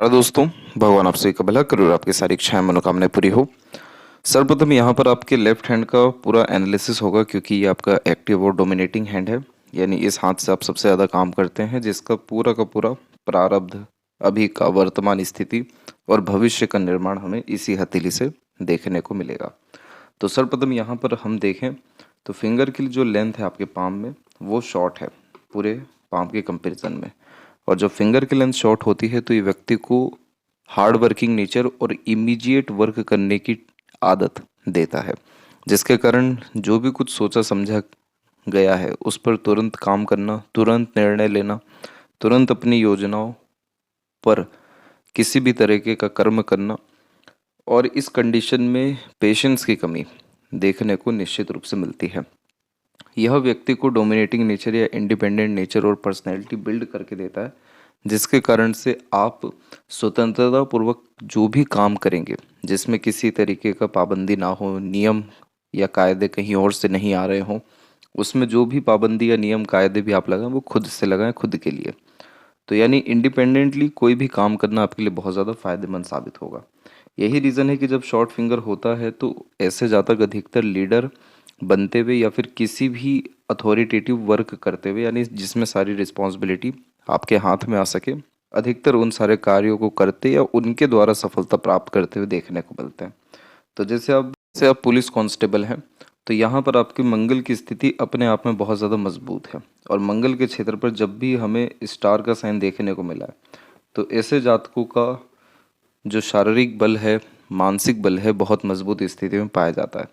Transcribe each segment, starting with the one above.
और दोस्तों, भगवान आपसे का भला करे और आपकी सारी इच्छाएं मनोकामनाएं पूरी हो। सर्वप्रथम यहाँ पर आपके लेफ्ट हैंड का पूरा एनालिसिस होगा, क्योंकि ये आपका एक्टिव और डोमिनेटिंग हैंड है। यानी इस हाथ से आप सबसे ज़्यादा काम करते हैं, जिसका पूरा का पूरा प्रारब्ध, अभी का वर्तमान स्थिति और भविष्य का निर्माण हमें इसी हथेली से देखने को मिलेगा। तो सर्वप्रथम यहाँ पर हम देखें तो फिंगर की जो लेंथ है आपके पाम में, वो शॉर्ट है पूरे पाम के कंपैरिजन में। और जब फिंगर की लेंथ शॉर्ट होती है तो ये व्यक्ति को हार्ड वर्किंग नेचर और इमीडिएट वर्क करने की आदत देता है, जिसके कारण जो भी कुछ सोचा समझा गया है उस पर तुरंत काम करना, तुरंत निर्णय लेना, तुरंत अपनी योजनाओं पर किसी भी तरीके का कर्म करना। और इस कंडीशन में पेशेंस की कमी देखने को निश्चित रूप से मिलती है। यह व्यक्ति को डोमिनेटिंग नेचर या इंडिपेंडेंट नेचर और पर्सनैलिटी बिल्ड करके देता है, जिसके कारण से आप स्वतंत्रता पूर्वक जो भी काम करेंगे, जिसमें किसी तरीके का पाबंदी ना हो, नियम या कायदे कहीं और से नहीं आ रहे हों, उसमें जो भी पाबंदी या नियम कायदे भी आप लगाएं वो खुद से लगाएं, खुद के लिए। तो यानी इंडिपेंडेंटली कोई भी काम करना आपके लिए बहुत ज़्यादा फायदेमंद साबित होगा। यही रीज़न है कि जब शॉर्ट फिंगर होता है तो ऐसे जातक अधिकतर लीडर बनते हुए या फिर किसी भी अथॉरिटेटिव वर्क करते हुए, यानी जिसमें सारी रिस्पॉन्सिबिलिटी आपके हाथ में आ सके, अधिकतर उन सारे कार्यों को करते या उनके द्वारा सफलता प्राप्त करते हुए देखने को मिलते हैं। तो जैसे आप पुलिस कांस्टेबल हैं, तो यहाँ पर आपकी मंगल की स्थिति अपने आप में बहुत ज़्यादा मजबूत है। और मंगल के क्षेत्र पर जब भी हमें स्टार का साइन देखने को मिला है, तो ऐसे जातकों का जो शारीरिक बल है, मानसिक बल है, बहुत मजबूत स्थिति में पाया जाता है,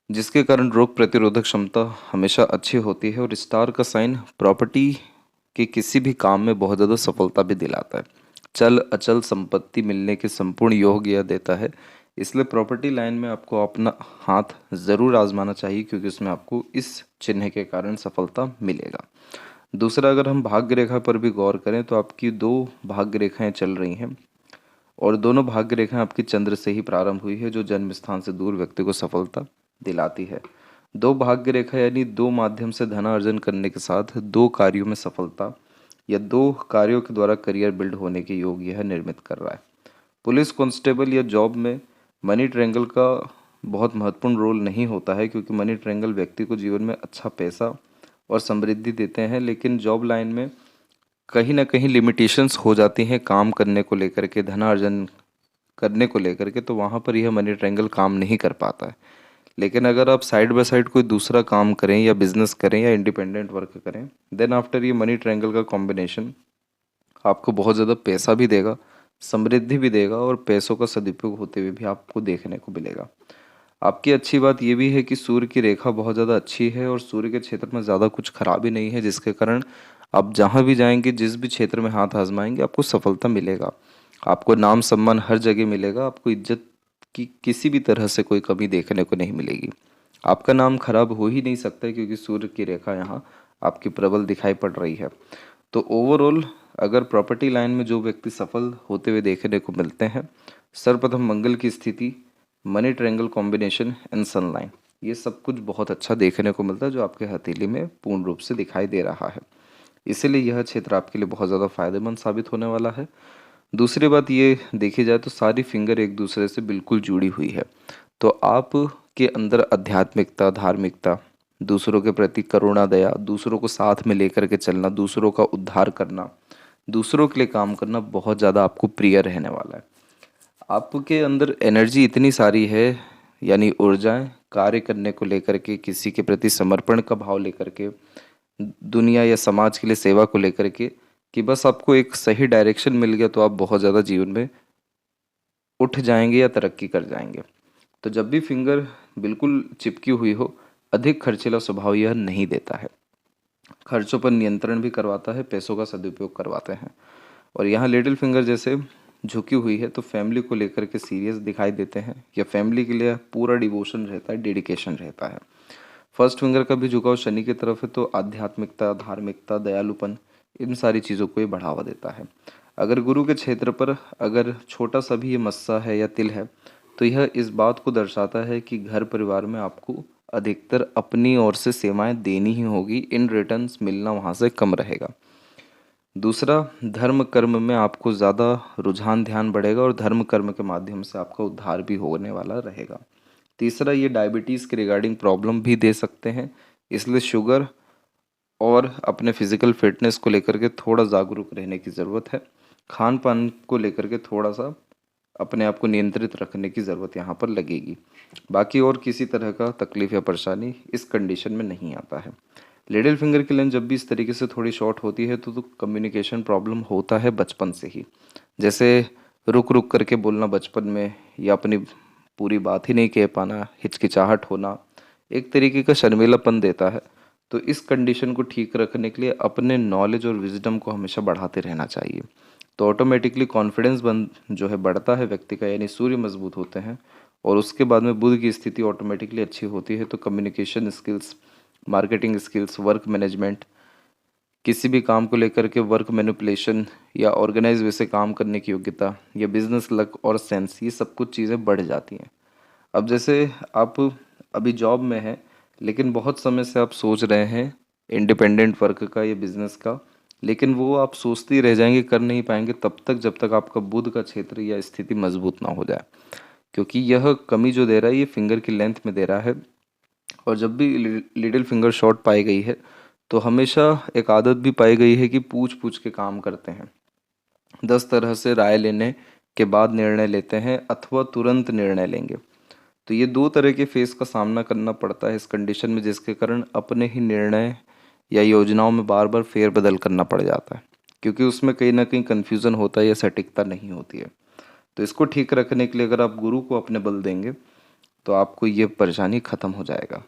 जिसके कारण रोग प्रतिरोधक क्षमता हमेशा अच्छी होती है। और स्टार का साइन प्रॉपर्टी के किसी भी काम में बहुत ज़्यादा सफलता भी दिलाता है। चल अचल संपत्ति मिलने के संपूर्ण योग यह देता है। इसलिए प्रॉपर्टी लाइन में आपको अपना हाथ ज़रूर आजमाना चाहिए, क्योंकि उसमें आपको इस चिन्ह के कारण सफलता मिलेगा। दूसरा, अगर हम भाग्य रेखा पर भी गौर करें तो आपकी दो भाग्य रेखाएं चल रही हैं, और दोनों भाग्य रेखाएं आपकी चंद्र से ही प्रारंभ हुई है, जो जन्म स्थान से दूर व्यक्ति को सफलता दिलाती है। दो भाग्य रेखा यानी दो माध्यम से धन अर्जन करने के साथ दो कार्यों में सफलता या दो कार्यों के द्वारा करियर बिल्ड होने के योग यह निर्मित कर रहा है। पुलिस कांस्टेबल या जॉब में मनी ट्रायंगल का बहुत महत्वपूर्ण रोल नहीं होता है, क्योंकि मनी ट्रायंगल व्यक्ति को जीवन में अच्छा पैसा और समृद्धि देते हैं। लेकिन जॉब लाइन में कहीं ना कहीं लिमिटेशंस हो जाती हैं काम करने को लेकर के, धनार्जन करने को लेकर के, तो वहाँ पर यह मनी ट्रायंगल काम नहीं कर पाता है। लेकिन अगर आप साइड बाय साइड कोई दूसरा काम करें या बिजनेस करें या इंडिपेंडेंट वर्क करें, देन आफ्टर ये मनी ट्रायंगल का कॉम्बिनेशन आपको बहुत ज़्यादा पैसा भी देगा, समृद्धि भी देगा, और पैसों का सदुपयोग होते हुए भी आपको देखने को मिलेगा। आपकी अच्छी बात यह भी है कि सूर्य की रेखा बहुत ज़्यादा अच्छी है और सूर्य के क्षेत्र में ज़्यादा कुछ खराबी नहीं है, जिसके कारण आप जहाँ भी जाएंगे, जिस भी क्षेत्र में हाथ आजमाएंगे, आपको सफलता मिलेगा। आपको नाम सम्मान हर जगह मिलेगा, आपको इज्जत की किसी भी तरह से कोई कमी देखने को नहीं मिलेगी। आपका नाम खराब हो ही नहीं सकता है, क्योंकि सूर्य की रेखा यहाँ आपकी प्रबल दिखाई पड़ रही है। तो ओवरऑल अगर प्रॉपर्टी लाइन में जो व्यक्ति सफल होते हुए देखने को मिलते हैं, सर्वप्रथम मंगल की स्थिति, मनी ट्रायंगल कॉम्बिनेशन एंड सनलाइन, ये सब कुछ बहुत अच्छा देखने को मिलता है, जो आपके हथेली में पूर्ण रूप से दिखाई दे रहा है। इसीलिए यह क्षेत्र आपके लिए बहुत ज़्यादा फायदेमंद साबित होने वाला है। दूसरी बात ये देखी जाए तो सारी फिंगर एक दूसरे से बिल्कुल जुड़ी हुई है। तो आप के अंदर आध्यात्मिकता, धार्मिकता, दूसरों के प्रति करुणा, दया, दूसरों को साथ में लेकर के चलना, दूसरों का उद्धार करना, दूसरों के लिए काम करना बहुत ज़्यादा आपको प्रिय रहने वाला है। आपके अंदर एनर्जी इतनी सारी है, यानी ऊर्जाएं कार्य करने को लेकर के, किसी के प्रति समर्पण का भाव लेकर के, दुनिया या समाज के लिए सेवा को लेकर के, कि बस आपको एक सही डायरेक्शन मिल गया तो आप बहुत ज़्यादा जीवन में उठ जाएंगे या तरक्की कर जाएंगे। तो जब भी फिंगर बिल्कुल चिपकी हुई हो, अधिक खर्चीला स्वभाव यह नहीं देता है, खर्चों पर नियंत्रण भी करवाता है, पैसों का सदुपयोग करवाते हैं। और यहाँ लिटिल फिंगर जैसे झुकी हुई है तो फैमिली को लेकर के सीरियस दिखाई देते हैं, या फैमिली के लिए पूरा डिवोशन रहता है, डेडिकेशन रहता है। फर्स्ट फिंगर का भी झुकाव शनि की तरफ है, तो आध्यात्मिकता, धार्मिकता, दयालुपन, इन सारी चीज़ों को ये बढ़ावा देता है। अगर गुरु के क्षेत्र पर अगर छोटा सा भी ये मस्सा है या तिल है, तो यह इस बात को दर्शाता है कि घर परिवार में आपको अधिकतर अपनी ओर से सेवाएं देनी ही होगी, इन रिटर्न्स मिलना वहाँ से कम रहेगा। दूसरा, धर्म कर्म में आपको ज़्यादा रुझान ध्यान बढ़ेगा और धर्म कर्म के माध्यम से आपका उद्धार भी होने वाला रहेगा। तीसरा, ये डायबिटीज़ के रिगार्डिंग प्रॉब्लम भी दे सकते हैं, इसलिए शुगर और अपने फिजिकल फिटनेस को लेकर के थोड़ा जागरूक रहने की ज़रूरत है। खान पान को लेकर के थोड़ा सा अपने आप को नियंत्रित रखने की ज़रूरत यहाँ पर लगेगी। बाकी और किसी तरह का तकलीफ़ या परेशानी इस कंडीशन में नहीं आता है। लिटिल फिंगर की लेंथ जब भी इस तरीके से थोड़ी शॉर्ट होती है तो कम्युनिकेशन प्रॉब्लम होता है बचपन से ही। जैसे रुक रुक करके बोलना बचपन में, या अपनी पूरी बात ही नहीं कह पाना, हिचकिचाहट होना, एक तरीके का शर्मीलापन देता है। तो इस कंडीशन को ठीक रखने के लिए अपने नॉलेज और विजडम को हमेशा बढ़ाते रहना चाहिए। तो ऑटोमेटिकली कॉन्फिडेंस बन जो है बढ़ता है व्यक्ति का, यानी सूर्य मजबूत होते हैं, और उसके बाद में बुध की स्थिति ऑटोमेटिकली अच्छी होती है। तो communication skills, marketing skills, work management, किसी भी काम को लेकर के वर्क मैनिपुलेशन या ऑर्गेनाइज वे से काम करने की योग्यता, या बिजनेस लक और सेंस, ये सब कुछ चीज़ें बढ़ जाती हैं। अब जैसे आप अभी जॉब में हैं, लेकिन बहुत समय से आप सोच रहे हैं इंडिपेंडेंट वर्क का या बिजनेस का, लेकिन वो आप सोचते ही रह जाएंगे, कर नहीं पाएंगे तब तक जब तक आपका बुध का क्षेत्र या स्थिति मजबूत ना हो जाए। क्योंकि यह कमी जो दे रहा है ये फिंगर की लेंथ में दे रहा है। और जब भी लिटिल फिंगर शॉर्ट पाई गई है तो हमेशा एक आदत भी पाई गई है कि पूछ पूछ के काम करते हैं। 10 तरह से राय लेने के बाद निर्णय लेते हैं अथवा तुरंत निर्णय लेंगे। तो ये 2 तरह के फेस का सामना करना पड़ता है इस कंडीशन में, जिसके कारण अपने ही निर्णय या योजनाओं में बार बार फेरबदल करना पड़ जाता है, क्योंकि उसमें कहीं ना कहीं कन्फ्यूज़न होता है या सटीकता नहीं होती है। तो इसको ठीक रखने के लिए अगर आप गुरु को अपने बल देंगे तो आपको ये परेशानी खत्म हो जाएगा।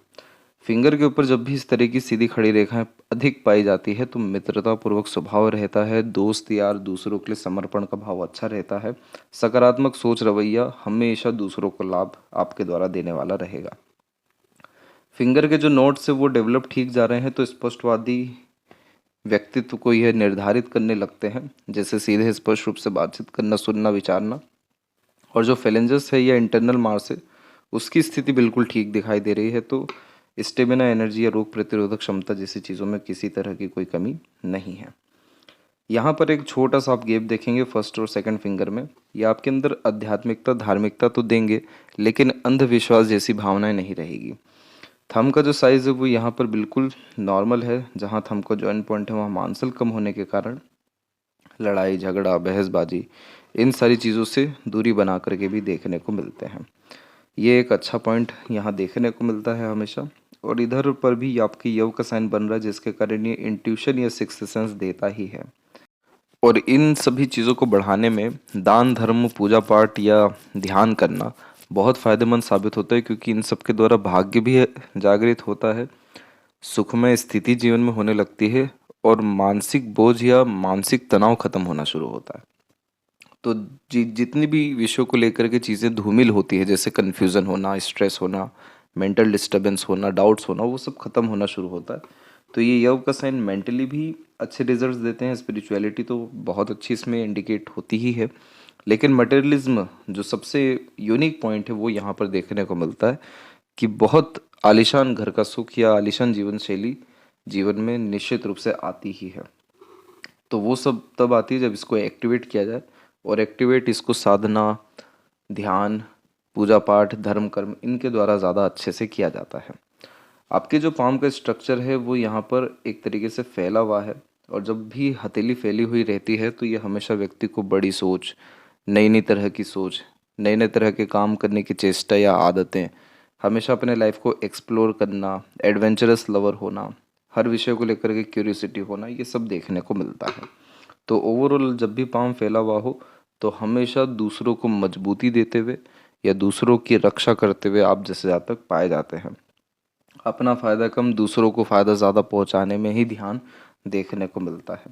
फिंगर के ऊपर जब भी इस तरह की सीधी खड़ी रेखाएं अधिक पाई जाती है तो मित्रतापूर्वक स्वभाव रहता है, दोस्त यार दूसरों के लिए समर्पण का भाव अच्छा रहता है, सकारात्मक सोच रवैया हमेशा दूसरों को लाभ आपके द्वारा देने वाला रहेगा। फिंगर के जो नोट्स है वो डेवलप ठीक जा रहे हैं तो स्पष्टवादी व्यक्तित्व को यह निर्धारित करने लगते हैं, जैसे सीधे स्पष्ट रूप से बातचीत करना, सुनना, विचारना। और जो फेलेंजस है या इंटरनल मार्स है उसकी स्थिति बिल्कुल ठीक दिखाई दे रही है। तो स्टेमिना, एनर्जी या रोग प्रतिरोधक क्षमता जैसी चीज़ों में किसी तरह की कोई कमी नहीं है। यहाँ पर एक छोटा सा आप गैप देखेंगे फर्स्ट और सेकंड फिंगर में। ये आपके अंदर आध्यात्मिकता, धार्मिकता तो देंगे, लेकिन अंधविश्वास जैसी भावनाएं नहीं रहेगी। थंब का जो साइज़ है वो यहाँ पर बिल्कुल नॉर्मल है। जहाँ थंब का जॉइंट पॉइंट है वहाँ मांसल कम होने के कारण लड़ाई झगड़ा, बहसबाजी, इन सारी चीज़ों से दूरी बना करके भी देखने को मिलते हैं। ये एक अच्छा पॉइंट यहाँ देखने को मिलता है हमेशा। और इधर पर भी आपकी यव का साइन बन रहा है, जिसके कारण ये इंट्यूशन या सिक्स्थ सेंस देता ही है। और इन सभी चीज़ों को बढ़ाने में दान धर्म, पूजा पाठ या ध्यान करना बहुत फायदेमंद साबित होता है, क्योंकि इन सब के द्वारा भाग्य भी जागृत होता है, सुखमय स्थिति जीवन में होने लगती है, और मानसिक बोझ या मानसिक तनाव खत्म होना शुरू होता है। तो जितनी भी विषयों को लेकर के चीज़ें धूमिल होती है, जैसे कन्फ्यूज़न होना, स्ट्रेस होना, मेंटल डिस्टर्बेंस होना, डाउट्स होना, वो सब खत्म होना शुरू होता है। तो ये यव का साइन मेंटली भी अच्छे रिजल्ट्स देते हैं। स्पिरिचुअलिटी तो बहुत अच्छी इसमें इंडिकेट होती ही है, लेकिन मटेरियलिज्म जो सबसे यूनिक पॉइंट है वो यहाँ पर देखने को मिलता है कि बहुत आलीशान घर का सुख या आलीशान जीवन शैली जीवन में निश्चित रूप से आती ही है। तो वो सब तब आती है जब इसको एक्टिवेट किया जाए, और एक्टिवेट इसको साधना, ध्यान, पूजा पाठ, धर्म कर्म, इनके द्वारा ज़्यादा अच्छे से किया जाता है। आपके जो पाम का स्ट्रक्चर है वो यहाँ पर एक तरीके से फैला हुआ है, और जब भी हथेली फैली हुई रहती है तो ये हमेशा व्यक्ति को बड़ी सोच, नई नई तरह की सोच, नए नए तरह के काम करने की चेष्टा या आदतें, हमेशा अपने लाइफ को एक्सप्लोर करना, एडवेंचरस लवर होना, हर विषय को लेकर के क्यूरियोसिटी होना, ये सब देखने को मिलता है। तो ओवरऑल जब भी पाम फैला हुआ हो तो हमेशा दूसरों को मजबूती देते हुए या दूसरों की रक्षा करते हुए आप जैसे जातक पाए जाते हैं। अपना फ़ायदा कम, दूसरों को फ़ायदा ज़्यादा पहुंचाने में ही ध्यान देखने को मिलता है।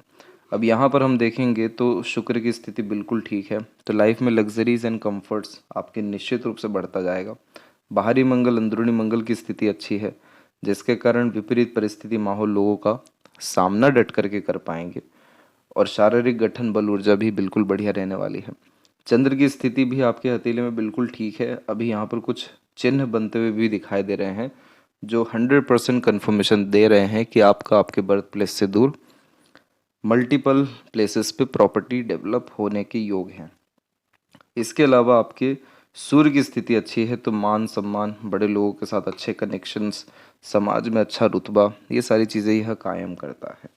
अब यहाँ पर हम देखेंगे तो शुक्र की स्थिति बिल्कुल ठीक है, तो लाइफ में लग्जरीज एंड कंफर्ट्स आपके निश्चित रूप से बढ़ता जाएगा। बाहरी मंगल, अंदरूनी मंगल की स्थिति अच्छी है, जिसके कारण विपरीत परिस्थिति माहौल लोगों का सामना डट करके कर पाएंगे, और शारीरिक गठन, बल, ऊर्जा भी बिल्कुल बढ़िया रहने वाली है। चंद्र की स्थिति भी आपके हथेली में बिल्कुल ठीक है। अभी यहाँ पर कुछ चिन्ह बनते हुए भी दिखाई दे रहे हैं जो 100% कन्फर्मेशन दे रहे हैं कि आपका आपके बर्थ प्लेस से दूर मल्टीपल प्लेसेस पे प्रॉपर्टी डेवलप होने के योग हैं। इसके अलावा आपके सूर्य की स्थिति अच्छी है तो मान सम्मान, बड़े लोगों के साथ अच्छे कनेक्शंस, समाज में अच्छा रुतबा, ये सारी चीज़ें यह कायम करता है।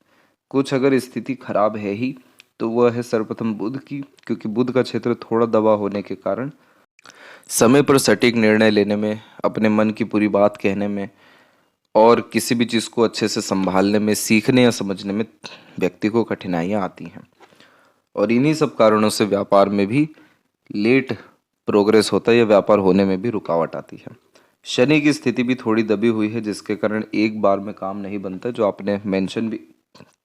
कुछ अगर स्थिति खराब है ही तो वह है सर्वप्रथम बुध की, क्योंकि बुध का क्षेत्र थोड़ा दबा होने के कारण समय पर सटीक निर्णय लेने में, अपने मन की पूरी बात कहने में और किसी भी चीज़ को अच्छे से संभालने में, सीखने या समझने में व्यक्ति को कठिनाइयाँ आती हैं। और इन्हीं सब कारणों से व्यापार में भी लेट प्रोग्रेस होता है या व्यापार होने में भी रुकावट आती है। शनि की स्थिति भी थोड़ी दबी हुई है जिसके कारण एक बार में काम नहीं बनता, जो आपने मेंशन भी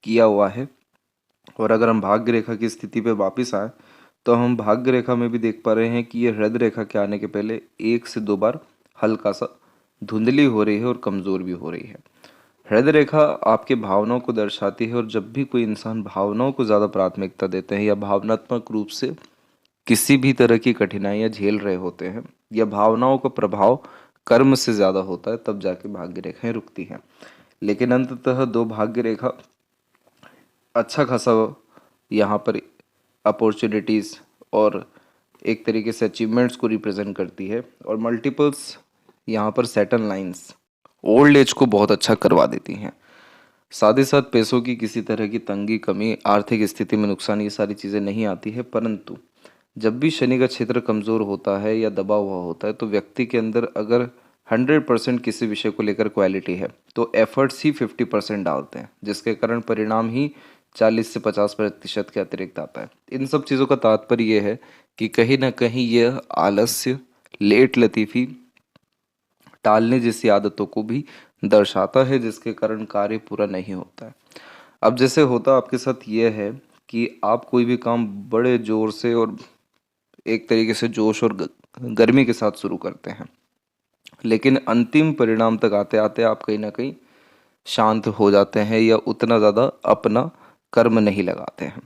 किया हुआ है। और अगर हम भाग्य रेखा की स्थिति पे वापस आए तो हम भाग्य रेखा में भी देख पा रहे हैं कि ये हृदय रेखा के आने के पहले 1 से 2 बार हल्का सा धुंधली हो रही है और कमज़ोर भी हो रही है। हृदय रेखा आपके भावनाओं को दर्शाती है और जब भी कोई इंसान भावनाओं को ज़्यादा प्राथमिकता देते हैं या भावनात्मक रूप से किसी भी तरह की कठिनाइयाँ झेल रहे होते हैं या भावनाओं का प्रभाव कर्म से ज़्यादा होता है, तब जाके भाग्य रेखाएं रुकती हैं। लेकिन अंततः 2 भाग्य रेखा अच्छा खासा यहाँ पर अपॉर्चुनिटीज़ और एक तरीके से अचीवमेंट्स को रिप्रेजेंट करती है। और मल्टीपल्स यहाँ पर सेटल लाइंस ओल्ड एज को बहुत अच्छा करवा देती हैं। साथ ही साथ पैसों की किसी तरह की तंगी, कमी, आर्थिक स्थिति में नुकसान, ये सारी चीज़ें नहीं आती है। परंतु जब भी शनि का क्षेत्र कमज़ोर होता है या दबा हुआ होता है तो व्यक्ति के अंदर अगर 100% किसी विषय को लेकर क्वालिटी है तो एफर्ट्स ही 50% डालते हैं, जिसके कारण परिणाम ही 40 से 50% के अतिरिक्त आता है। इन सब चीज़ों का तात्पर्य यह है कि कहीं ना कहीं यह आलस्य, लेट लतीफ़ी, टालने जैसी आदतों को भी दर्शाता है, जिसके कारण कार्य पूरा नहीं होता है। अब जैसे होता आपके साथ यह है कि आप कोई भी काम बड़े ज़ोर से और एक तरीके से जोश और गर्मी के साथ शुरू करते हैं, लेकिन अंतिम परिणाम तक आते आते आप कहीं ना कहीं शांत हो जाते हैं या उतना ज़्यादा अपना कर्म नहीं लगाते हैं।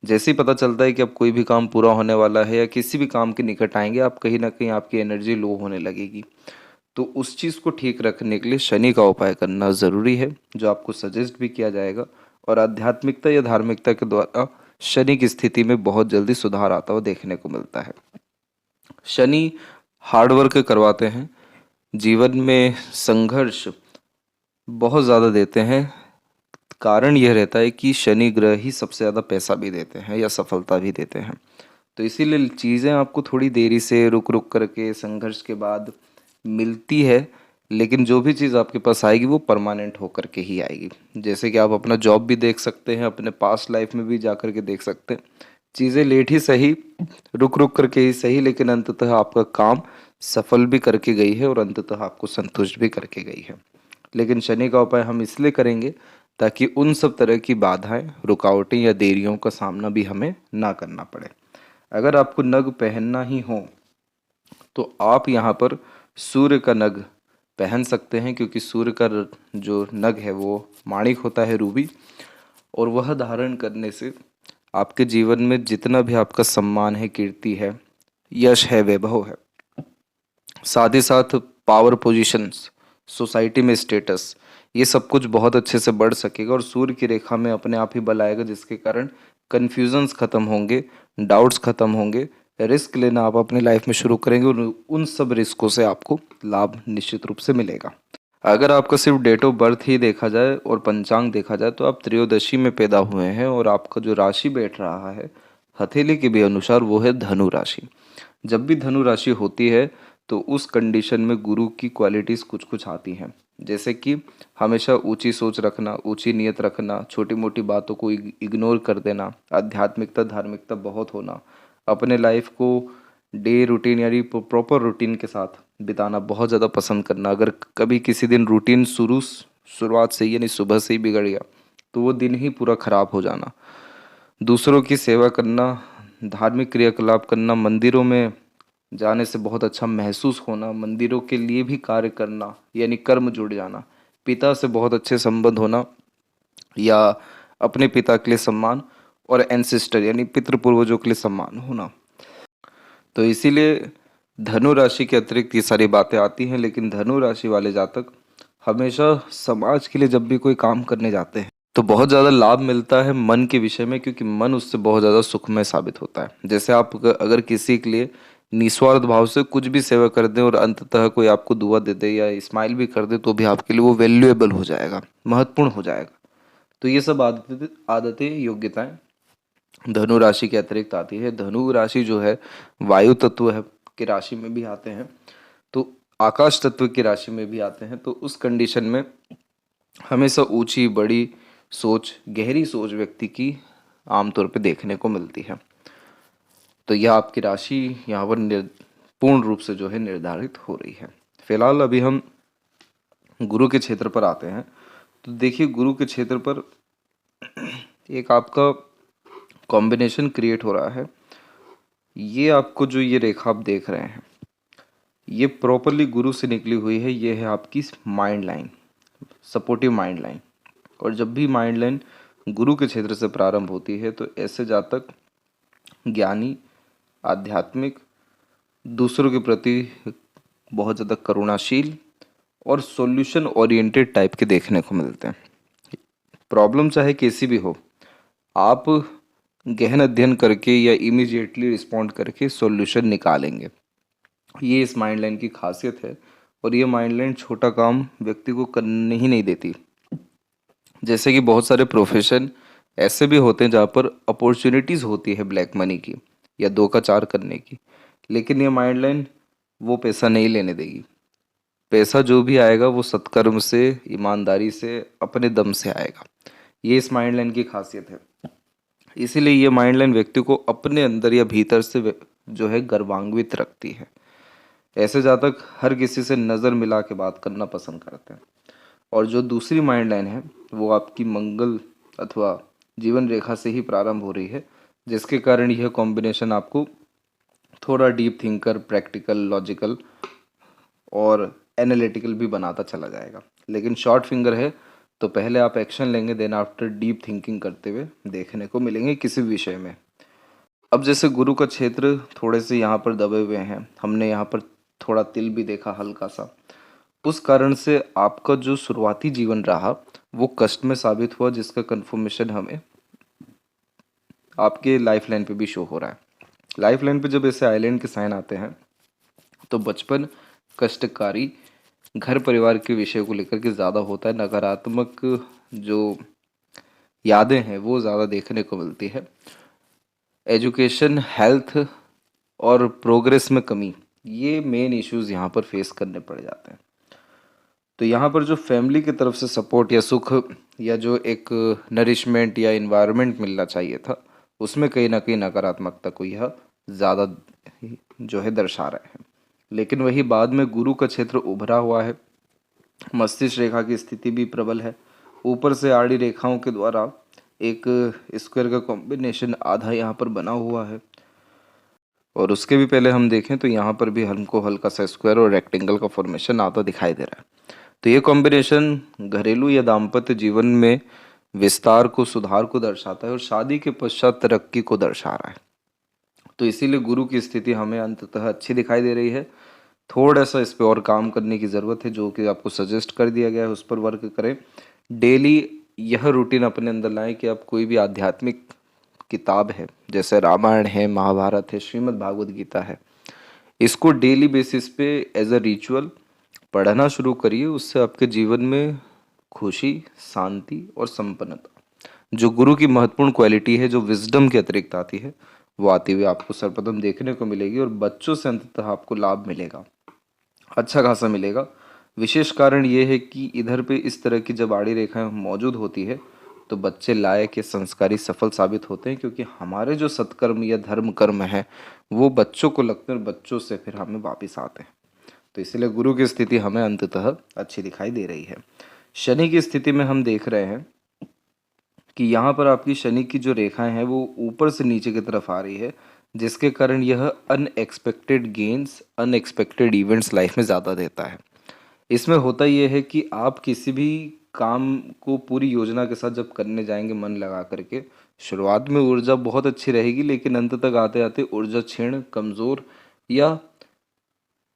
जैसे ही पता चलता है कि अब कोई भी काम पूरा होने वाला है या किसी भी काम के निकट आएंगे, आप कहीं ना कहीं आपकी एनर्जी लो होने लगेगी। तो उस चीज़ को ठीक रखने के लिए शनि का उपाय करना ज़रूरी है, जो आपको सजेस्ट भी किया जाएगा। और आध्यात्मिकता या धार्मिकता के द्वारा शनि की स्थिति में बहुत जल्दी सुधार आता हुआ देखने को मिलता है। शनि हार्डवर्क करवाते हैं, जीवन में संघर्ष बहुत ज़्यादा देते हैं। कारण यह रहता है कि शनि ग्रह ही सबसे ज़्यादा पैसा भी देते हैं या सफलता भी देते हैं। तो इसीलिए चीज़ें आपको थोड़ी देरी से रुक रुक करके संघर्ष के बाद मिलती है, लेकिन जो भी चीज़ आपके पास आएगी वो परमानेंट होकर के ही आएगी। जैसे कि आप अपना जॉब भी देख सकते हैं, अपने पास्ट लाइफ में भी जा कर के देख सकते हैं। चीज़ें लेट ही सही, रुक रुक करके ही सही, लेकिन अंततः आपका काम सफल भी करके गई है और अंततः आपको संतुष्ट भी करके गई है। लेकिन शनि का उपाय हम इसलिए करेंगे ताकि उन सब तरह की बाधाएं, रुकावटें या देरियों का सामना भी हमें ना करना पड़े। अगर आपको नग पहनना ही हो तो आप यहाँ पर सूर्य का नग पहन सकते हैं, क्योंकि सूर्य का जो नग है वो माणिक होता है, रूबी, और वह धारण करने से आपके जीवन में जितना भी आपका सम्मान है, कीर्ति है, यश है, वैभव है, साथ ही साथ पावर पोजीशंस, सोसाइटी में स्टेटस, ये सब कुछ बहुत अच्छे से बढ़ सकेगा। और सूर्य की रेखा में अपने आप ही बल आएगा, जिसके कारण कन्फ्यूजन्स खत्म होंगे, डाउट्स खत्म होंगे, रिस्क लेना आप अपनी लाइफ में शुरू करेंगे और उन सब रिस्कों से आपको लाभ निश्चित रूप से मिलेगा। अगर आपका सिर्फ डेट ऑफ बर्थ ही देखा जाए और पंचांग देखा जाए तो आप त्रयोदशी में पैदा हुए हैं और आपका जो राशि बैठ रहा है हथेली के भी अनुसार वो है धनु राशि। जब भी धनु राशि होती है तो उस कंडीशन में गुरु की क्वालिटीज़ कुछ कुछ आती हैं, जैसे कि हमेशा ऊंची सोच रखना, ऊंची नीयत रखना, छोटी मोटी बातों को इग्नोर कर देना, आध्यात्मिकता, धार्मिकता बहुत होना, अपने लाइफ को डे रूटीन यानी प्रॉपर रूटीन के साथ बिताना बहुत ज़्यादा पसंद करना। अगर कभी किसी दिन रूटीन शुरुआत से ही यानी सुबह से ही बिगड़ गया तो वो दिन ही पूरा ख़राब हो जाना। दूसरों की सेवा करना, धार्मिक क्रियाकलाप करना, मंदिरों में जाने से बहुत अच्छा महसूस होना, मंदिरों के लिए भी कार्य करना यानी कर्म जुड़ जाना, पिता से बहुत अच्छे संबंध होना या अपने पिता के लिए सम्मान और एंसेस्टर यानी पितृ पूर्वजों के लिए सम्मान होना। तो इसीलिए धनु राशि के अतिरिक्त ये सारी बातें आती हैं, लेकिन धनु राशि वाले जातक हमेशा समाज के लिए जब भी कोई काम करने जाते हैं तो बहुत ज़्यादा लाभ मिलता है मन के विषय में, क्योंकि मन उससे बहुत ज़्यादा सुखमय साबित होता है। जैसे आप अगर किसी के लिए निस्वार्थ भाव से कुछ भी सेवा कर दें और अंततः कोई आपको दुआ दे दे या स्माइल भी कर दे, तो भी आपके लिए वो वैल्यूएबल हो जाएगा, महत्वपूर्ण हो जाएगा। तो ये सब आदतें आदतें योग्यताएं धनु राशि के अतिरिक्त आती है। धनु राशि जो है वायु तत्व है की राशि में भी आते हैं, तो आकाश तत्व की राशि में भी आते हैं। तो उस कंडीशन में हमेशा ऊंची बड़ी सोच, गहरी सोच व्यक्ति की आमतौर पे देखने को मिलती है। तो यह आपकी राशि यहाँ पर पूर्ण रूप से जो है निर्धारित हो रही है। फिलहाल अभी हम गुरु के क्षेत्र पर आते हैं। तो देखिए, गुरु के क्षेत्र पर एक आपका कॉम्बिनेशन क्रिएट हो रहा है। ये आपको जो ये रेखा आप देख रहे हैं, ये प्रॉपरली गुरु से निकली हुई है। ये है आपकी mind line, supportive mind line. और जब भी माइंड लाइन गुरु के क्षेत्र से प्रारंभ होती है, तो ऐसे जातक ज्ञानी, आध्यात्मिक, दूसरों के प्रति बहुत ज़्यादा करुणाशील और सॉल्यूशन ओरिएंटेड टाइप के देखने को मिलते हैं। प्रॉब्लम चाहे कैसी भी हो, आप गहन अध्ययन करके या इमीडिएटली रिस्पॉन्ड करके सॉल्यूशन निकालेंगे। ये इस माइंड लाइन की खासियत है। और ये माइंड लाइन छोटा काम व्यक्ति को करने ही नहीं देती। जैसे कि बहुत सारे प्रोफेशन ऐसे भी होते हैं जहाँ पर अपॉर्चुनिटीज़ होती है ब्लैक मनी की या दो का चार करने की, लेकिन ये माइंड लाइन वो पैसा नहीं लेने देगी। पैसा जो भी आएगा वो सत्कर्म से, ईमानदारी से, अपने दम से आएगा। ये इस माइंड लाइन की खासियत है। इसीलिए ये माइंड लाइन व्यक्ति को अपने अंदर या भीतर से जो है गर्वान्वित रखती है। ऐसे जातक हर किसी से नज़र मिला के बात करना पसंद करते हैं। और जो दूसरी माइंड लाइन है वो आपकी मंगल अथवा जीवन रेखा से ही प्रारंभ हो रही है, जिसके कारण यह कॉम्बिनेशन आपको थोड़ा डीप थिंकर, प्रैक्टिकल, लॉजिकल और एनालिटिकल भी बनाता चला जाएगा। लेकिन शॉर्ट फिंगर है, तो पहले आप एक्शन लेंगे, देन आफ्टर डीप थिंकिंग करते हुए देखने को मिलेंगे किसी विषय में। अब जैसे गुरु का क्षेत्र थोड़े से यहाँ पर दबे हुए हैं, हमने यहाँ पर थोड़ा तिल भी देखा हल्का सा, उस कारण से आपका जो शुरुआती जीवन रहा वो कष्ट में साबित हुआ, जिसका कंफर्मेशन हमें आपके लाइफ लाइन पे भी शो हो रहा है। लाइफ लाइन पे जब ऐसे आइलैंड के साइन आते हैं, तो बचपन कष्टकारी घर परिवार के विषय को लेकर के ज़्यादा होता है। नकारात्मक जो यादें हैं वो ज़्यादा देखने को मिलती है। एजुकेशन, हेल्थ और प्रोग्रेस में कमी, ये मेन इश्यूज़ यहाँ पर फेस करने पड़ जाते हैं। तो यहाँ पर जो फैमिली की तरफ से सपोर्ट या सुख या जो एक नरिशमेंट या इन्वायरमेंट मिलना चाहिए था, उसमें कहीं ना कहीं नकारात्मकता को यह ज़्यादा जो है दर्शा रहे हैं। लेकिन वही बाद में गुरु का क्षेत्र उभरा हुआ है, मस्तिष्क रेखा की स्थिति भी प्रबल है, ऊपर से आड़ी रेखाओं के द्वारा एक स्क्वायर का कॉम्बिनेशन आधा यहाँ पर बना हुआ है। और उसके भी पहले हम देखें तो यहाँ पर भी हमको हल्का सा स्क्वायर और रेक्टेंगल का फॉर्मेशन आता दिखाई दे रहा है। तो ये कॉम्बिनेशन घरेलू या दाम्पत्य जीवन में विस्तार को, सुधार को दर्शाता है और शादी के पश्चात तरक्की को दर्शा रहा है। तो इसीलिए गुरु की स्थिति हमें अंततः अच्छी दिखाई दे रही है। थोड़ा सा इस पर और काम करने की ज़रूरत है, जो कि आपको सजेस्ट कर दिया गया है, उस पर वर्क करें। डेली यह रूटीन अपने अंदर लाएं कि आप कोई भी आध्यात्मिक किताब है, जैसे रामायण है, महाभारत है, श्रीमद् भागवत गीता है, इसको डेली बेसिस पे एज अ रिचुअल पढ़ना शुरू करिए। उससे आपके जीवन में खुशी, शांति और संपन्नता, जो गुरु की महत्वपूर्ण क्वालिटी है, जो विजडम के अतिरिक्त आती है, वो आती हुई आपको सर्वप्रथम देखने को मिलेगी। और बच्चों से अंततः आपको लाभ मिलेगा, अच्छा खासा मिलेगा। विशेष कारण ये है कि इधर पे इस तरह की जब आड़ी रेखाएं मौजूद होती है, तो बच्चे लायक या संस्कारी सफल साबित होते हैं, क्योंकि हमारे जो सत्कर्म या धर्म कर्म है वो बच्चों को लगते हैं और बच्चों से फिर हमें वापस आते हैं। तो इसलिए गुरु की स्थिति हमें अंततः अच्छी दिखाई दे रही है। शनि की स्थिति में हम देख रहे हैं कि यहाँ पर आपकी शनि की जो रेखाएं हैं वो ऊपर से नीचे की तरफ आ रही है, जिसके कारण यह unexpected gains, unexpected events life में ज़्यादा देता है। इसमें होता यह है कि आप किसी भी काम को पूरी योजना के साथ जब करने जाएंगे मन लगा करके, शुरुआत में ऊर्जा बहुत अच्छी रहेगी, लेकिन अंत तक आते आते ऊर्जा क्षीण, कमज़ोर या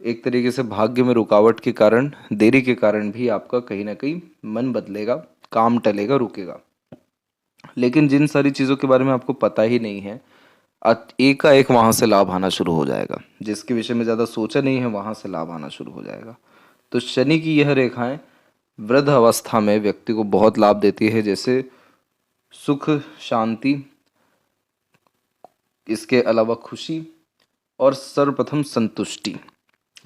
एक तरीके से भाग्य में रुकावट के कारण, देरी के कारण भी आपका कहीं ना कहीं मन बदलेगा, काम टलेगा, रुकेगा। लेकिन जिन सारी चीज़ों के बारे में आपको पता ही नहीं है, एकाएक वहाँ से लाभ आना शुरू हो जाएगा। जिसके विषय में ज़्यादा सोचा नहीं है वहाँ से लाभ आना शुरू हो जाएगा। तो शनि की यह रेखाएं वृद्ध अवस्था में व्यक्ति को बहुत लाभ देती है, जैसे सुख, शांति, इसके अलावा खुशी और सर्वप्रथम संतुष्टि।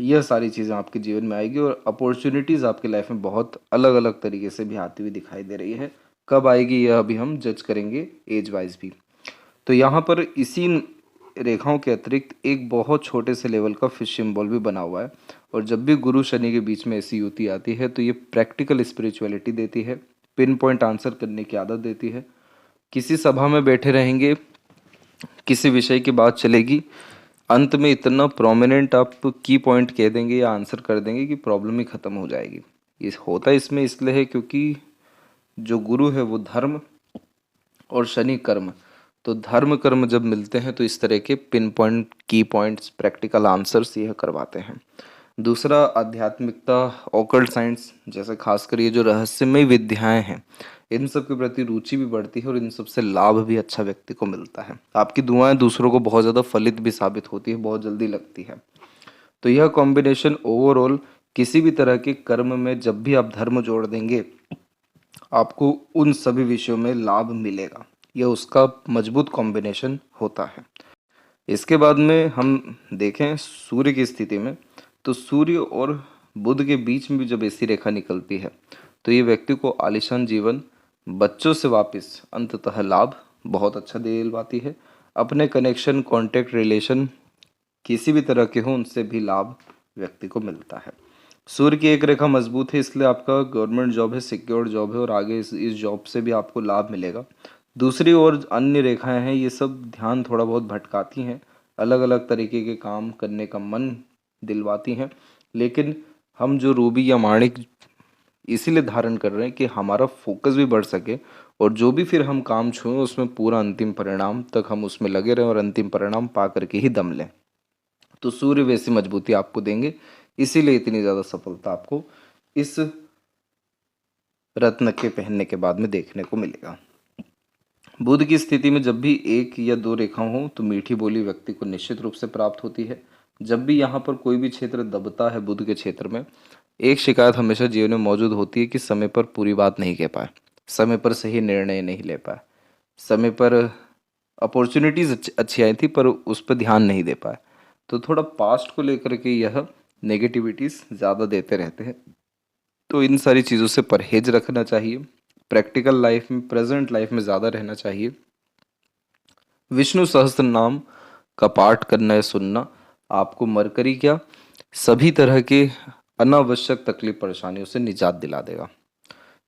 यह सारी चीज़ें आपके जीवन में आएगी और अपॉर्चुनिटीज़ आपकी लाइफ में बहुत अलग अलग तरीके से भी आती हुई दिखाई दे रही है। कब आएगी यह अभी हम जज करेंगे एज वाइज भी। तो यहाँ पर इसी रेखाओं के अतिरिक्त एक बहुत छोटे से लेवल का फिश सिंबल भी बना हुआ है, और जब भी गुरु शनि के बीच में ऐसी युति आती है तो ये प्रैक्टिकल स्पिरिचुअलिटी देती है, पिन पॉइंट आंसर करने की आदत देती है। किसी सभा में बैठे रहेंगे, किसी विषय की बात चलेगी, अंत में इतना प्रोमिनेंट आप की पॉइंट कह देंगे या आंसर कर देंगे कि प्रॉब्लम ही ख़त्म हो जाएगी। ये होता इसमें इसलिए है क्योंकि जो गुरु है वो धर्म और शनि कर्म, तो धर्म कर्म जब मिलते हैं तो इस तरह के पिन पॉइंट, की पॉइंट्स, प्रैक्टिकल आंसर्स यह करवाते हैं। दूसरा, आध्यात्मिकता, ऑकल्ट साइंस, जैसे खासकर ये जो रहस्यमय विद्याएं हैं, इन सब के प्रति रुचि भी बढ़ती है और इन सब से लाभ भी अच्छा व्यक्ति को मिलता है। आपकी दुआएं दूसरों को बहुत ज़्यादा फलित भी साबित होती है, बहुत जल्दी लगती है। तो यह कॉम्बिनेशन ओवरऑल किसी भी तरह के कर्म में जब भी आप धर्म जोड़ देंगे, आपको उन सभी विषयों में लाभ मिलेगा। यह उसका मजबूत कॉम्बिनेशन होता है। इसके बाद में हम देखें सूर्य की स्थिति में, तो सूर्य और बुध के बीच में भी जब ऐसी रेखा निकलती है तो ये व्यक्ति को आलीशान जीवन, बच्चों से वापस अंततः लाभ बहुत अच्छा दिलवाती है। अपने कनेक्शन, कॉन्टैक्ट, रिलेशन किसी भी तरह के हों उनसे भी लाभ व्यक्ति को मिलता है। सूर्य की एक रेखा मजबूत है, इसलिए आपका गवर्नमेंट जॉब है, सिक्योर्ड जॉब है और आगे इस जॉब से भी आपको लाभ मिलेगा। दूसरी ओर अन्य रेखाएं हैं, ये सब ध्यान थोड़ा बहुत भटकाती हैं, अलग अलग तरीके के काम करने का मन दिलवाती हैं, लेकिन हम जो रूबी या माणिक इसीलिए धारण कर रहे हैं कि हमारा फोकस भी बढ़ सके और जो भी फिर हम काम छुएं उसमें पूरा अंतिम परिणाम तक हम उसमें लगे रहें और अंतिम परिणाम पा करके ही दम लें। तो सूर्य वैसी मजबूती आपको देंगे, इसीलिए इतनी ज़्यादा सफलता आपको इस रत्न के पहनने के बाद में देखने को मिलेगा। बुध की स्थिति में जब भी एक या दो रेखा हो तो मीठी बोली व्यक्ति को निश्चित रूप से प्राप्त होती है। जब भी यहाँ पर कोई भी क्षेत्र दबता है बुध के क्षेत्र में, एक शिकायत हमेशा जीवन में मौजूद होती है कि समय पर पूरी बात नहीं कह पाए, समय पर सही निर्णय नहीं ले पाए, समय पर अपॉर्चुनिटीज़ अच्छी आई थी पर उस पर ध्यान नहीं दे पाए। तो थोड़ा पास्ट को लेकर के यह नेगेटिविटीज़ ज़्यादा देते रहते हैं। तो इन सारी चीज़ों से परहेज रखना चाहिए, प्रैक्टिकल लाइफ में, प्रेजेंट लाइफ में ज़्यादा रहना चाहिए। विष्णु सहस्त्र नाम का पाठ करना या सुनना आपको मरकरी क्या, सभी तरह के अनावश्यक तकलीफ परेशानियों से निजात दिला देगा।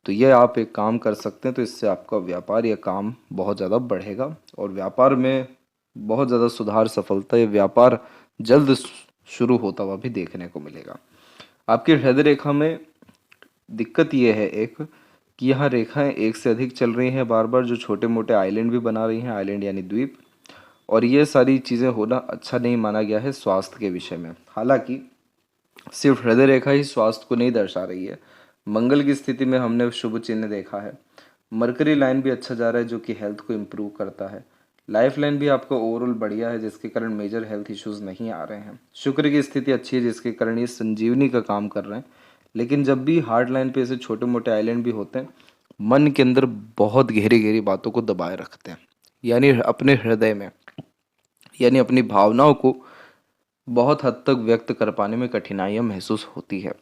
तो यह आप एक काम कर सकते हैं, तो इससे आपका व्यापार या काम बहुत ज़्यादा बढ़ेगा और व्यापार में बहुत ज़्यादा सुधार, सफलता या व्यापार जल्द शुरू होता हुआ भी देखने को मिलेगा। आपकी हृदय रेखा में दिक्कत यह है एक कि यहाँ रेखाएं एक से अधिक चल रही हैं बार बार, जो छोटे मोटे आइलैंड भी बना रही हैं, आइलैंड यानी द्वीप, और ये सारी चीज़ें होना अच्छा नहीं माना गया है स्वास्थ्य के विषय में। हालांकि सिर्फ हृदय रेखा ही स्वास्थ्य को नहीं दर्शा रही है, मंगल की स्थिति में हमने शुभ चिन्ह देखा है, मरकरी लाइन भी अच्छा जा रहा है जो कि हेल्थ को इम्प्रूव करता है, लाइफ लाइन भी आपका ओवरऑल बढ़िया है जिसके कारण मेजर हेल्थ इश्यूज नहीं आ रहे हैं, शुक्र की स्थिति अच्छी है जिसके कारण ये संजीवनी का काम कर रहे हैं। लेकिन जब भी हार्ड लाइन पे ऐसे छोटे मोटे आइलैंड भी होते हैं, मन के अंदर बहुत गहरी गहरी बातों को दबाए रखते हैं, यानी अपने हृदय में, यानी अपनी भावनाओं को बहुत हद तक व्यक्त कर पाने में कठिनाइयाँ महसूस होती है।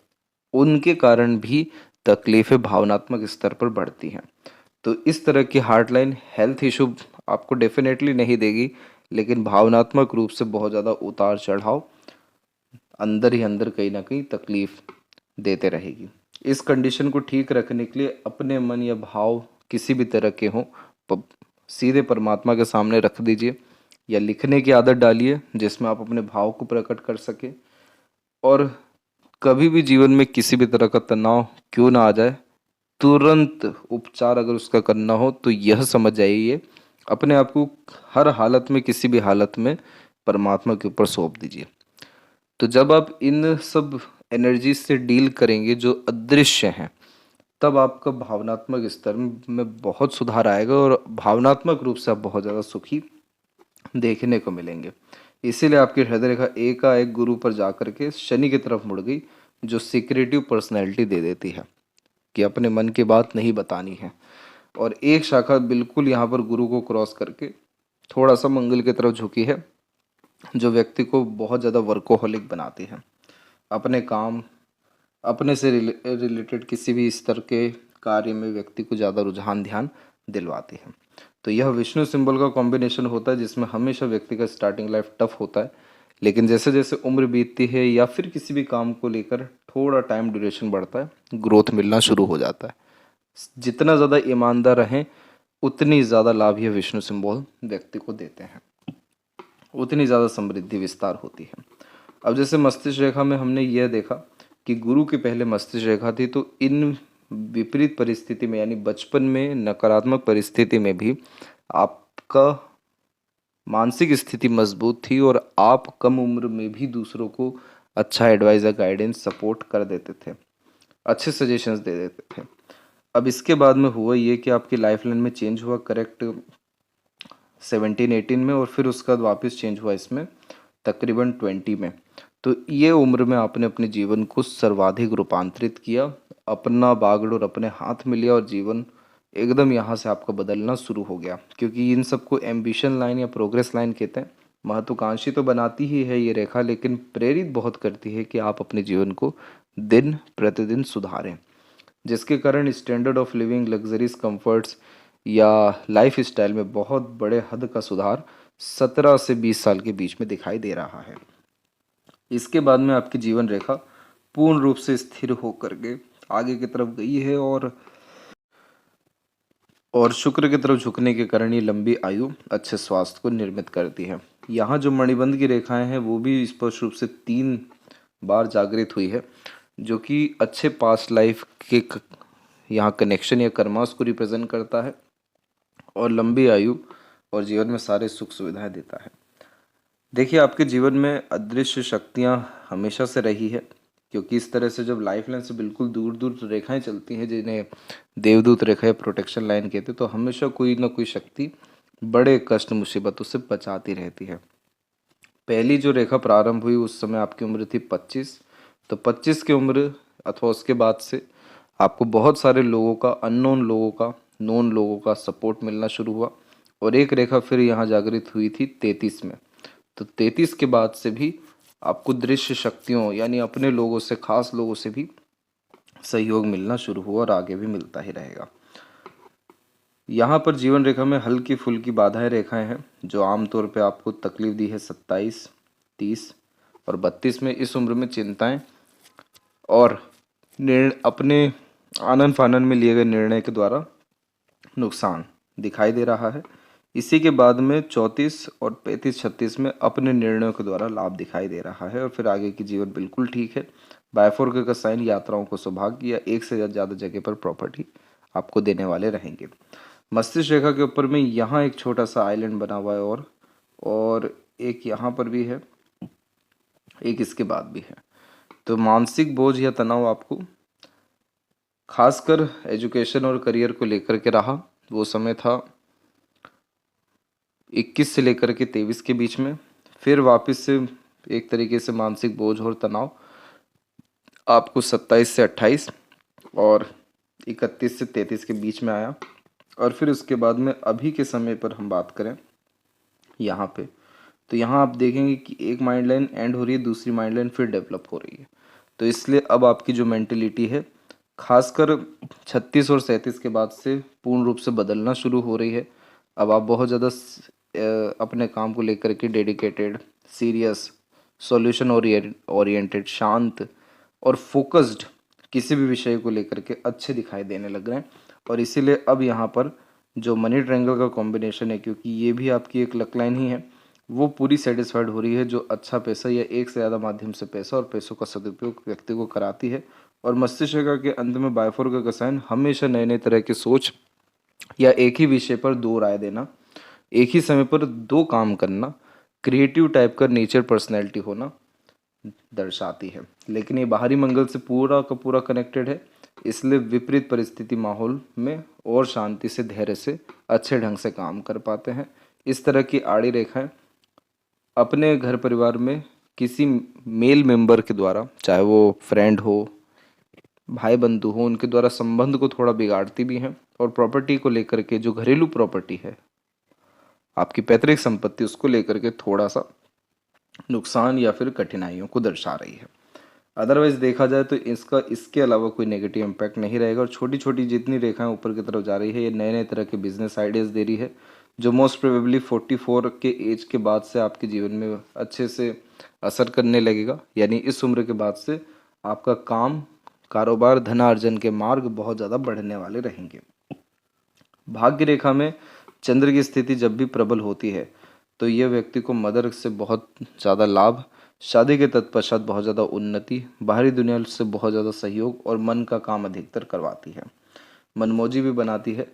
उनके कारण भी तकलीफ़ें भावनात्मक स्तर पर बढ़ती हैं। तो इस तरह की हार्ड लाइन हेल्थ इशू आपको डेफिनेटली नहीं देगी, लेकिन भावनात्मक रूप से बहुत ज़्यादा उतार चढ़ाव अंदर ही अंदर कहीं ना कहीं तकलीफ देते रहेगी। इस कंडीशन को ठीक रखने के लिए अपने मन या भाव किसी भी तरह के हों, सीधे परमात्मा के सामने रख दीजिए या लिखने की आदत डालिए जिसमें आप अपने भाव को प्रकट कर सकें। और कभी भी जीवन में किसी भी तरह का तनाव क्यों ना आ जाए, तुरंत उपचार अगर उसका करना हो तो यह समझ जाइए, अपने आप को हर हालत में, किसी भी हालत में परमात्मा के ऊपर सौंप दीजिए। तो जब आप इन सब एनर्जी से डील करेंगे जो अदृश्य हैं, तब आपका भावनात्मक स्तर में बहुत सुधार आएगा और भावनात्मक रूप से आप बहुत ज़्यादा सुखी देखने को मिलेंगे। इसीलिए आपकी हृदय रेखा एकाएक गुरु पर जाकर के शनि की तरफ मुड़ गई, जो सिक्रेटिव पर्सनैलिटी दे देती है कि अपने मन की बात नहीं बतानी है। और एक शाखा बिल्कुल यहाँ पर गुरु को क्रॉस करके थोड़ा सा मंगल की तरफ झुकी है, जो व्यक्ति को बहुत ज़्यादा वर्कोहलिक बनाती है। अपने काम, अपने से रिलेटेड किसी भी स्तर के कार्य में व्यक्ति को ज़्यादा रुझान ध्यान दिलवाती है। तो यह विष्णु सिंबल का कॉम्बिनेशन होता है, जिसमें हमेशा व्यक्ति का स्टार्टिंग लाइफ टफ होता है, लेकिन जैसे जैसे उम्र बीतती है या फिर किसी भी काम को लेकर थोड़ा टाइम ड्यूरेशन बढ़ता है, ग्रोथ मिलना शुरू हो जाता है। जितना ज़्यादा ईमानदार रहें, उतनी ज़्यादा लाभ यह विष्णु सिंबल व्यक्ति को देते हैं, उतनी ज़्यादा समृद्धि विस्तार होती है। अब जैसे मस्तिष्क रेखा में हमने यह देखा कि गुरु की पहले मस्तिष्क रेखा थी, तो इन विपरीत परिस्थिति में यानी बचपन में नकारात्मक परिस्थिति में भी आपका मानसिक स्थिति मजबूत थी और आप कम उम्र में भी दूसरों को अच्छा एडवाइस या गाइडेंस सपोर्ट कर देते थे, अच्छे सजेशंस दे देते थे। अब इसके बाद में हुआ ये कि आपकी लाइफ लाइन में चेंज हुआ करेक्ट 17-18 में, और फिर उसका बाद वापस चेंज हुआ इसमें तकरीबन 20 में। तो ये उम्र में आपने अपने जीवन को सर्वाधिक रूपांतरित किया, अपना बागडोर अपने हाथ में लिया और जीवन एकदम यहाँ से आपका बदलना शुरू हो गया, क्योंकि इन सबको एम्बिशन लाइन या प्रोग्रेस लाइन कहते हैं। महत्वाकांक्षी तो बनाती ही है ये रेखा, लेकिन प्रेरित बहुत करती है कि आप अपने जीवन को दिन प्रतिदिन सुधारें, जिसके कारण standard of living, luxuries, comforts या लाइफ स्टाइल में बहुत बड़े हद का सुधार 17 से 20 साल के बीच में दिखाई दे रहा है। इसके बाद में आपकी जीवन रेखा पूर्ण रूप से स्थिर होकर के आगे की तरफ गई है, और शुक्र की तरफ झुकने के कारण ये लंबी आयु, अच्छे स्वास्थ्य को निर्मित करती है। यहाँ जो मणिबंध की रेखाएं हैं वो भी स्पष्ट रूप से 3 बार जागृत हुई है, जो कि अच्छे पास्ट लाइफ के यहाँ कनेक्शन या कर्मास को रिप्रेजेंट करता है और लंबी आयु और जीवन में सारे सुख सुविधाएं देता है। देखिए, आपके जीवन में अदृश्य शक्तियाँ हमेशा से रही है, क्योंकि इस तरह से जब लाइफ लाइन से बिल्कुल दूर दूर रेखाएं चलती हैं, जिन्हें देवदूत रेखा या प्रोटेक्शन लाइन कहते हैं, तो हमेशा कोई ना कोई शक्ति बड़े कष्ट मुसीबतों से बचाती रहती है। पहली जो रेखा प्रारंभ हुई उस समय आपकी उम्र थी 25, तो 25 की उम्र अथवा उसके बाद से आपको बहुत सारे लोगों का, अननोन लोगों का, नोन लोगों का सपोर्ट मिलना शुरू हुआ, और एक रेखा फिर यहाँ जागृत हुई थी 33 में। तो 33 के बाद से भी आपको दृश्य शक्तियों यानी अपने लोगों से, खास लोगों से भी सहयोग मिलना शुरू हुआ और आगे भी मिलता ही रहेगा। यहाँ पर जीवन रेखा में हल्की फुल्की बाधाएं रेखाएं हैं, जो आमतौर पे आपको तकलीफ दी है 27, 30 और 32 में। इस उम्र में चिंताएं और अपने आनन फानन में लिए गए निर्णय के द्वारा नुकसान दिखाई दे रहा है। इसी के बाद में 34 और 35-36 में अपने निर्णयों के द्वारा लाभ दिखाई दे रहा है, और फिर आगे की जीवन बिल्कुल ठीक है। बायफोर्क का साइन यात्राओं को सौभाग्य या एक से ज़्यादा जगह पर प्रॉपर्टी आपको देने वाले रहेंगे। मस्तिष्क रेखा के ऊपर में यहाँ एक छोटा सा आइलैंड बना हुआ है, और एक यहाँ पर भी है, एक इसके बाद भी है। तो मानसिक बोझ या तनाव आपको खासकर एजुकेशन और करियर को लेकर के रहा। वो समय था 21 से लेकर के 23 के बीच में। फिर वापस से एक तरीके से मानसिक बोझ और तनाव आपको 27 से 28 और 31 से 33 के बीच में आया, और फिर उसके बाद में अभी के समय पर हम बात करें यहाँ पे, तो यहाँ आप देखेंगे कि एक माइंड लाइन एंड हो रही है, दूसरी माइंड लाइन फिर डेवलप हो रही है। तो इसलिए अब आपकी जो मेंटेलिटी है खासकर 36 और 37 के बाद से पूर्ण रूप से बदलना शुरू हो रही है। अब आप बहुत ज़्यादा अपने काम को लेकर के डेडिकेटेड, सीरियस, सॉल्यूशन ओरिएंटेड, शांत और फोकस्ड किसी भी विषय को लेकर के अच्छे दिखाई देने लग रहे हैं। और इसीलिए अब यहाँ पर जो मनी ट्रायंगल का कॉम्बिनेशन है, क्योंकि ये भी आपकी एक लक लाइन ही है, वो पूरी सेटिस्फाइड हो रही है, जो अच्छा पैसा या एक से ज़्यादा माध्यम से पैसा और पैसों का सदुपयोग व्यक्ति को कराती है। और मस्तिष्क रेखा के अंत में बायफोर्क का साइन हमेशा नए नए तरह की सोच या एक ही विषय पर 2 राय देना, एक ही समय पर 2 काम करना, क्रिएटिव टाइप का नेचर, पर्सनैलिटी होना दर्शाती है। लेकिन ये बाहरी मंगल से पूरा का पूरा कनेक्टेड है, इसलिए विपरीत परिस्थिति माहौल में और शांति से, धैर्य से, अच्छे ढंग से काम कर पाते हैं। इस तरह की आड़ी रेखाएं अपने घर परिवार में किसी मेल मेंबर के द्वारा, चाहे वो फ्रेंड हो, भाई बंधु हो, उनके द्वारा संबंध को थोड़ा बिगाड़ती भी हैं। और प्रॉपर्टी को लेकर के, जो घरेलू प्रॉपर्टी है, आपकी पैतृक संपत्ति, उसको लेकर के थोड़ा सा नुकसान या फिर कठिनाइयों को दर्शा रही है। अदरवाइज देखा जाए तो इसका इसके अलावा कोई नेगेटिव इम्पैक्ट नहीं रहेगा। और छोटी छोटी जितनी रेखाएं ऊपर की तरफ जा रही है, ये नए नए तरह के बिजनेस आइडियाज़ दे रही है, जो मोस्ट प्रोबेबली 44 के एज के बाद से आपके जीवन में अच्छे से असर करने लगेगा। यानी इस उम्र के बाद से आपका काम, कारोबार, धनार्जन के मार्ग बहुत ज़्यादा बढ़ने वाले रहेंगे। भाग्य रेखा में चंद्र की स्थिति जब भी प्रबल होती है तो यह व्यक्ति को मदर से बहुत ज़्यादा लाभ, शादी के तत्पश्चात बहुत ज़्यादा उन्नति, बाहरी दुनिया से बहुत ज़्यादा सहयोग और मन का काम अधिकतर करवाती है, मनमौजी भी बनाती है।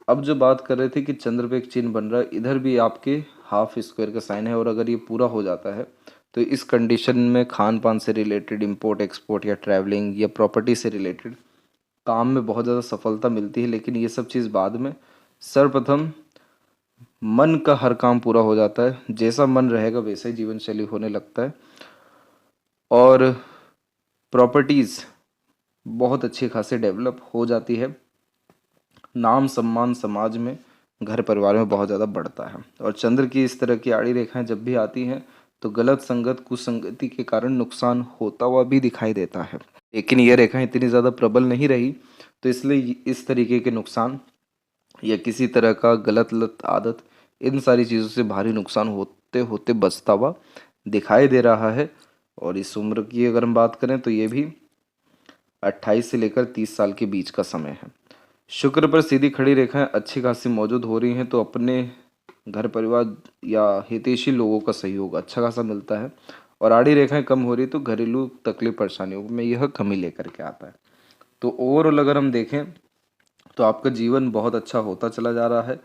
अब जो बात कर रहे थे कि चंद्र पे एक चिन्ह बन रहा है, इधर भी आपके हाफ स्क्वायर का साइन है, और अगर ये पूरा हो जाता है तो इस कंडीशन में खान पान से रिलेटेड, इंपोर्ट एक्सपोर्ट या ट्रैवलिंग या प्रॉपर्टी से रिलेटेड काम में बहुत ज़्यादा सफलता मिलती है। लेकिन ये सब चीज़ बाद में। सर्वप्रथम मन का हर काम पूरा हो जाता है, जैसा मन रहेगा वैसा ही जीवन शैली होने लगता है, और प्रॉपर्टीज़ बहुत अच्छी खासी डेवलप हो जाती है। नाम सम्मान समाज में, घर परिवार में बहुत ज़्यादा बढ़ता है। और चंद्र की इस तरह की आड़ी रेखाएं जब भी आती हैं तो गलत संगत, कुसंगति के कारण नुकसान होता हुआ भी दिखाई देता है। लेकिन ये रेखाएं इतनी ज़्यादा प्रबल नहीं रही, तो इसलिए इस तरीके के नुकसान या किसी तरह का गलत लत आदत, इन सारी चीज़ों से भारी नुकसान होते होते बचता हुआ दिखाई दे रहा है। और इस उम्र की अगर हम बात करें तो ये भी 28 से लेकर 30 साल के बीच का समय है। शुक्र पर सीधी खड़ी रेखाएं अच्छी खासी मौजूद हो रही हैं, तो अपने घर परिवार या हितैषी लोगों का सहयोग अच्छा खासा मिलता है। और आड़ी रेखाएं कम हो रही तो घरेलू तकलीफ परेशानियों में यह कमी लेकर के आता है। तो ओवरऑल अगर हम देखें तो आपका जीवन बहुत अच्छा होता चला जा रहा है।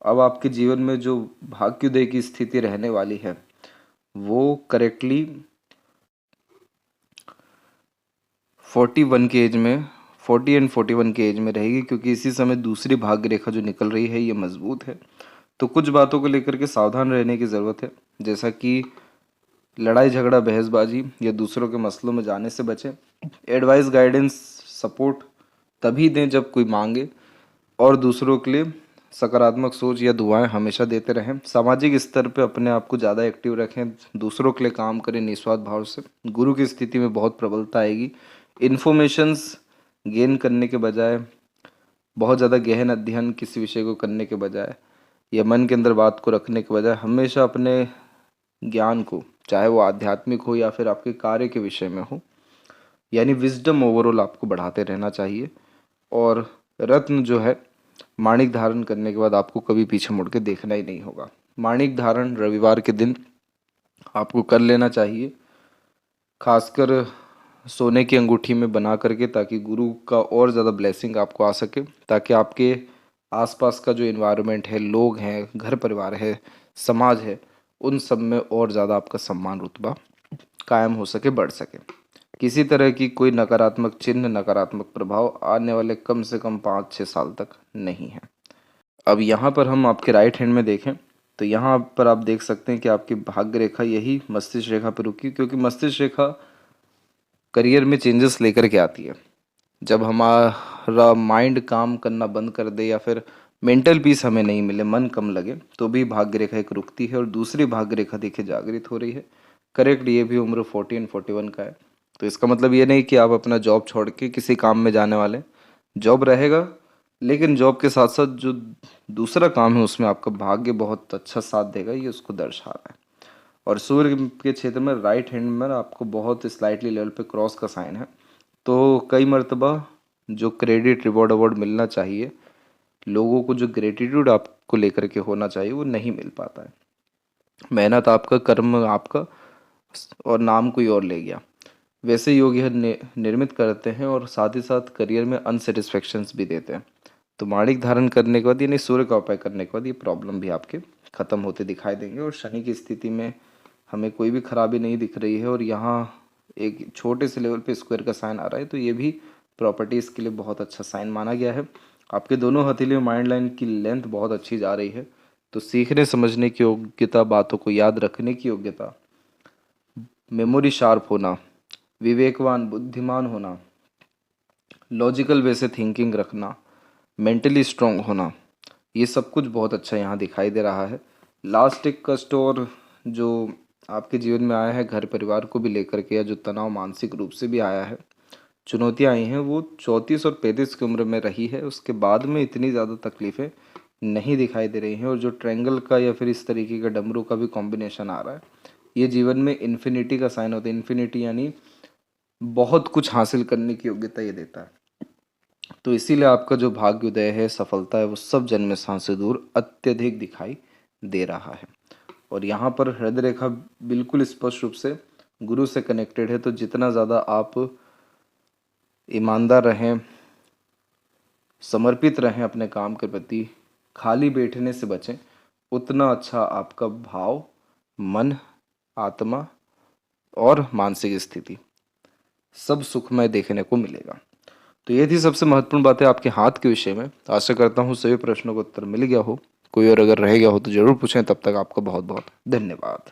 अब आपके जीवन में जो भाग्योदय की स्थिति रहने वाली है वो करेक्टली 41 के एज में, 40 एंड 41 के एज में रहेगी, क्योंकि इसी समय दूसरी भाग्य रेखा जो निकल रही है ये मजबूत है। तो कुछ बातों को लेकर के सावधान रहने की ज़रूरत है, जैसा कि लड़ाई झगड़ा, बहसबाजी या दूसरों के मसलों में जाने से बचें। एडवाइस, गाइडेंस, सपोर्ट तभी दें जब कोई मांगे, और दूसरों के लिए सकारात्मक सोच या दुआएं हमेशा देते रहें। सामाजिक स्तर पर अपने आप को ज़्यादा एक्टिव रखें, दूसरों के लिए काम करें निस्वार्थ भाव से। गुरु की स्थिति में बहुत प्रबलता आएगी। इन्फॉर्मेशंस गेन करने के बजाय, बहुत ज़्यादा गहन अध्ययन किसी विषय को करने के बजाय या मन के अंदर बात को रखने के बजाय हमेशा अपने ज्ञान को, चाहे वो आध्यात्मिक हो या फिर आपके कार्य के विषय में हो, यानी विजडम ओवरऑल आपको बढ़ाते रहना चाहिए। और रत्न जो है, माणिक धारण करने के बाद आपको कभी पीछे मुड़ के देखना ही नहीं होगा। माणिक धारण रविवार के दिन आपको कर लेना चाहिए, खासकर सोने की अंगूठी में बना करके, ताकि गुरु का और ज़्यादा ब्लेसिंग आपको आ सके, ताकि आपके आसपास का जो इन्वायरमेंट है, लोग हैं, घर परिवार है, समाज है, उन सब में और ज़्यादा आपका सम्मान रुतबा कायम हो सके, बढ़ सके। किसी तरह की कोई नकारात्मक चिन्ह, नकारात्मक प्रभाव आने वाले कम से कम 5-6 साल तक नहीं है। अब यहाँ पर हम आपके राइट हैंड में देखें तो यहाँ पर आप देख सकते हैं कि आपकी भाग्य रेखा यही मस्तिष्क रेखा पर रुकी, क्योंकि मस्तिष्क रेखा करियर में चेंजेस लेकर के आती है। जब हमारा माइंड काम करना बंद कर दे या फिर मेंटल पीस हमें नहीं मिले, मन कम लगे, तो भी भाग्य रेखा एक रुकती है और दूसरी भाग्य रेखा देखिए जागृत हो रही है। करेक्ट, ये भी उम्र 40 एंड 41 का है। तो इसका मतलब ये नहीं कि आप अपना जॉब छोड़ के किसी काम में जाने वाले। जॉब रहेगा, लेकिन जॉब के साथ साथ जो दूसरा काम है उसमें आपका भाग्य बहुत अच्छा साथ देगा, ये उसको दर्शा रहा है। और सूर्य के क्षेत्र में राइट हैंड में आपको बहुत स्लाइटली लेवल पे क्रॉस का साइन है। तो कई मर्तबा जो क्रेडिट, रिवॉर्ड, अवार्ड मिलना चाहिए लोगों को, जो ग्रेटिट्यूड आपको लेकर के होना चाहिए, वो नहीं मिल पाता है। मेहनत आपका, कर्म आपका, और नाम कोई और ले गया। वैसे योग यह निर्मित करते हैं और साथ ही साथ करियर में अनसेटिस्फेक्शंस भी देते हैं। तो माणिक धारण करने के बाद, यानी सूर्य का उपाय करने के बाद, ये प्रॉब्लम भी आपके खत्म होते दिखाई देंगे। और शनि की स्थिति में हमें कोई भी खराबी नहीं दिख रही है, और यहाँ एक छोटे से लेवल पे स्क्वायर का साइन आ रहा है, तो ये भी प्रॉपर्टीज़ के लिए बहुत अच्छा साइन माना गया है। आपके दोनों हथेली और माइंड लाइन की लेंथ बहुत अच्छी जा रही है। तो सीखने समझने की योग्यता, बातों को याद रखने की योग्यता, मेमोरी शार्प होना, विवेकवान बुद्धिमान होना, लॉजिकल वे से थिंकिंग रखना, मेंटली स्ट्रांग होना, ये सब कुछ बहुत अच्छा यहाँ दिखाई दे रहा है। लास्ट एक कष्ट और जो आपके जीवन में आया है घर परिवार को भी लेकर के, या जो तनाव मानसिक रूप से भी आया है, चुनौतियाँ आई हैं, वो 34 और 35 की उम्र में रही है। उसके बाद में इतनी ज़्यादा तकलीफ़ें नहीं दिखाई दे रही हैं। और जो ट्रायंगल का या फिर इस तरीके का डमरू का भी कॉम्बिनेशन आ रहा है, ये जीवन में इन्फिनिटी का साइन होता है। इन्फिनिटी यानी बहुत कुछ हासिल करने की योग्यता ये देता है। तो इसीलिए आपका जो भाग्योदय है, सफलता है, वो सब जन्म स्थान से दूर अत्यधिक दिखाई दे रहा है। और यहाँ पर हृदय रेखा बिल्कुल स्पष्ट रूप से गुरु से कनेक्टेड है। तो जितना ज़्यादा आप ईमानदार रहें, समर्पित रहें अपने काम के प्रति, खाली बैठने से बचें, उतना अच्छा आपका भाव, मन, आत्मा और मानसिक स्थिति सब सुखमय देखने को मिलेगा। तो ये थी सबसे महत्वपूर्ण बातें आपके हाथ के विषय में। आशा करता हूँ सभी प्रश्नों का उत्तर मिल गया हो। कोई और अगर रह गया हो तो ज़रूर पूछें। तब तक आपका बहुत बहुत धन्यवाद।